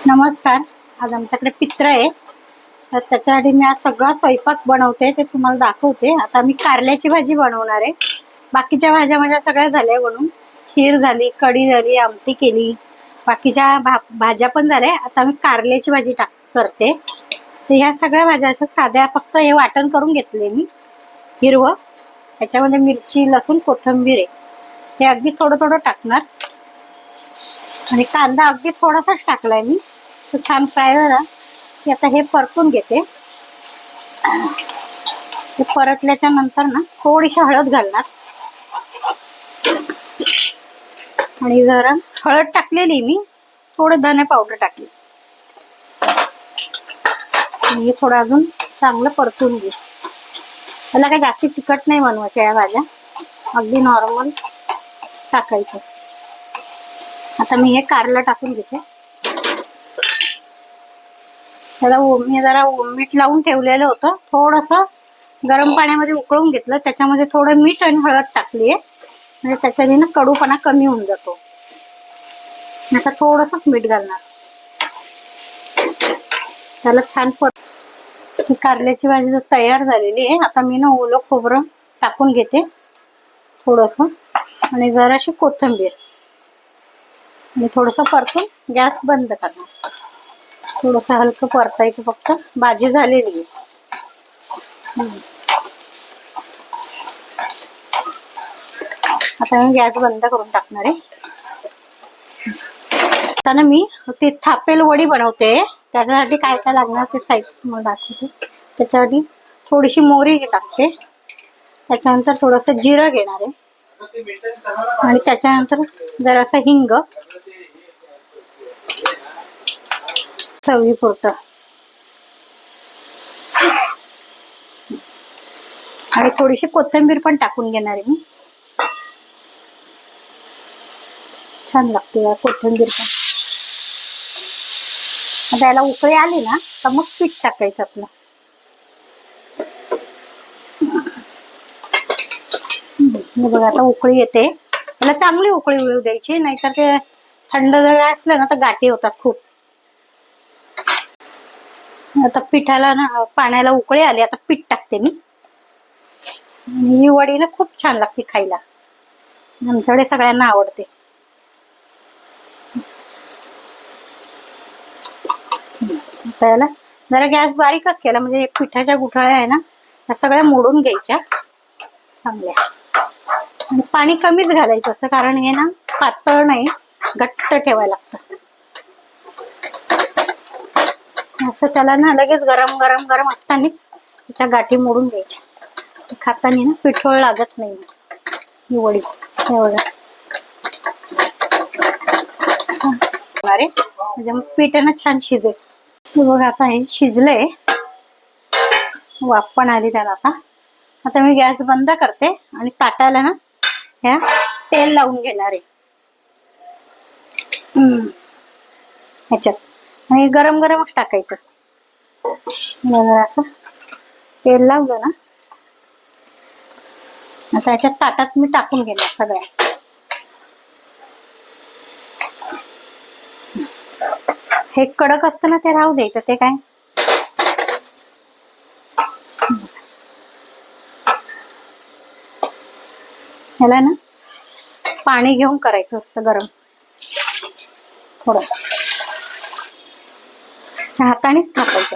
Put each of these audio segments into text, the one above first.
नमस्कार. आज आमच्याकडे पित्र आहे, तर त्याच्यासाठी मी आज सगळा स्वयंपाक बनवते ते तुम्हाला दाखवते. आता मी कारल्याची भाजी बनवणार आहे. बाकीच्या भाज्या माझ्या सगळ्या झाल्या बनवून. खीर झाली, कढी झाली, आमटी केली, बाकीच्या भाज्या पण झाल्या. आता मी कारल्याची भाजी करते. तर ह्या सगळ्या भाज्या अशा साध्या, फक्त हे वाटण करून घेतले मी हिरवं. ह्याच्यामध्ये मिरची, लसूण, कोथिंबीर आहे. हे अगदी थोडं थोडं टाकणार आणि कांदा अगदी थोडासाच टाकलाय मी. तो छान फ्राय झाला की आता हे परतून घेते. हे परतल्याच्या नंतर ना थोडीशी हळद घालणार आणि जरा हळद टाकलेली मी, थोडं धने पावडर टाकली आणि हे थोडं अजून चांगलं परतून घे. त्याला काही जास्त तिखट नाही बनवायचं, या भाज्या अगदी नॉर्मल टाकायचं. आता मी हे कारलं टाकून घेते. त्याला मी जरा मीठ लावून ठेवलेलं होतं, थोडंसं गरम पाण्यामध्ये उकळून घेतलं, त्याच्यामध्ये थोडं मीठ आणि हळद टाकली आहे म्हणजे त्याच्याने ना कडूपणा कमी होऊन जातो. आता थोडंसंच मीठ घालणार. त्याला छान ही कारल्याची भाजी तयार झालेली आहे. आता मी ना ओलं खोबरं टाकून घेते थोडंसं आणि जराशी कोथिंबीर आणि थोडंसं परतून गॅस बंद करणार. थोडंसं हलकं परतायचं, फक्त भाजी झालेली आहे. आता मी गॅस बंद करून टाकणार आहे. आता ना मी ते थापेल वडी बनवते. त्याच्यासाठी काय काय लागणार ते साहित्य मला दाखवते. त्याच्यासाठी थोडीशी मोहरी टाकते, त्याच्यानंतर थोडंसं जिरं घेणार आहे आणि त्याच्यानंतर जरासं हिंग, चवीपुरतं, आणि थोडीशी कोथिंबीर पण टाकून घेणार आहे मी. छान लागते या कोथिंबीर पण. आता याला उकळी आली ना तर मग पीठ टाकायचं आपलं. बघा आता उकळी येते. त्याला चांगली उकळी येऊ द्यायची, नाहीतर ते थंड जर असलं ना तर गाठी होतात खूप. आता पिठाला ना पाण्याला उकळी आली. आता पीठ टाकते मी. ही वडी ना खूप छान लागते खायला, आमच्याकडे सगळ्यांना आवडते. त्याला जरा गॅस बारीकच केला म्हणजे पिठाच्या गुठळ्या आहे ना त्या सगळ्या मोडून घ्यायच्या चांगल्या. आणि पाणी कमीच घालायचं असतं, कारण हे ना पातळ नाही, घट्ट ठेवायला लागतं. असं त्याला ना लगेच गरम गरम गरम असतानाच त्याच्या गाठी मोडून घ्यायच्या. खाताना ना पिठोळ लागत नाही ही वडी. एवढं म्हणजे मग पीठ ना छान शिजेल. बघा आता हे शिजलंय, वाफ पण आली त्याला. आता मी गॅस बंद करते आणि ताटाला ना ह्या तेल लावून घेणार आहे ह्याच्यात, आणि गरम गरमच टाकायचं. असं तेल लावलं ना आता ह्याच्यात ताटात मी टाकून घेणार सगळ्या. हे कडक असतं ना ते राहू द्यायचं, ते काय ह्याला ना पाणी घेऊन करायचं असतं गरम. थोडं हातानेच थापायचं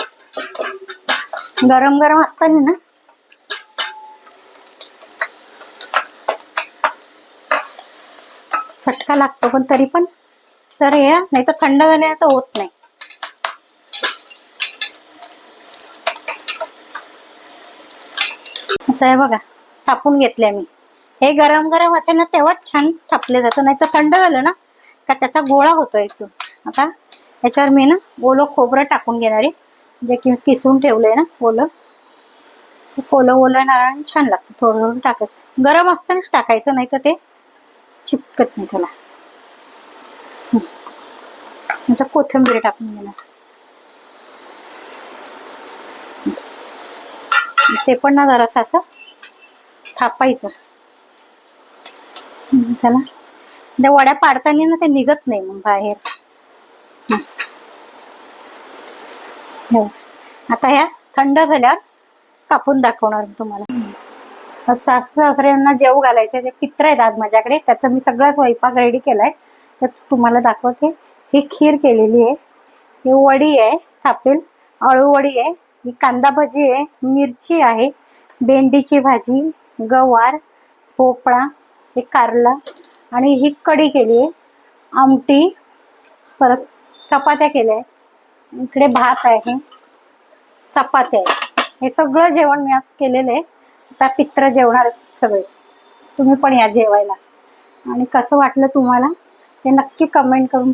गरम गरम असताना ना. चटका लागतो पण तरी पण, तर हे नाही तर थंड झाले तर होत नाही. आता हे बघा थापून घेतले मी. हे गरम गरम असेल ना तेव्हाच छान थापले जातं, नाही तर थंड झालं ना का त्याचा गोळा होतो एकदम. आता याच्यावर मी ना ओलं खोबरं टाकून घेणार आहे, जे की किसून ठेवलंय ना ओलं. ओलं नारळ छान लागतं. थोडं थोडं टाकायचं, गरम असतानाच टाकायचं, नाही तर ते चिपकत नाही त्याला. आता कोथिंबीर टाकून घेणार, ते पण ना जरासं असं थापायचं त्याला. त्या वड्या पाडताना ना ते निघत नाही मग बाहेर. हो. आता ह्या थंड झाल्यावर कापून दाखवणार तुम्हाला. सासू सासऱ्यांना जेवू घालायचे ते पित्र आहेत आज माझ्याकडे, त्याचा मी सगळा स्वयंपाक रेडी केलाय, तर तुम्हाला दाखवते. ही खीर केलेली आहे, ही वडी आहे थापेल, अळू वडी आहे, ही कांदा भजी आहे, मिरची आहे, भेंडीची भाजी, गवार, भोपळा, हे कारला, आणि ही कढी केली आहे, आमटी, परत चपात्या केल्या, इकडे भात आहे, चपात्या आहे. हे सगळं जेवण मी आज केलेलं आहे. आता पित्र जेवणार सगळे, तुम्ही पण या जेवायला. आणि कसं वाटलं तुम्हाला ते नक्की कमेंट करून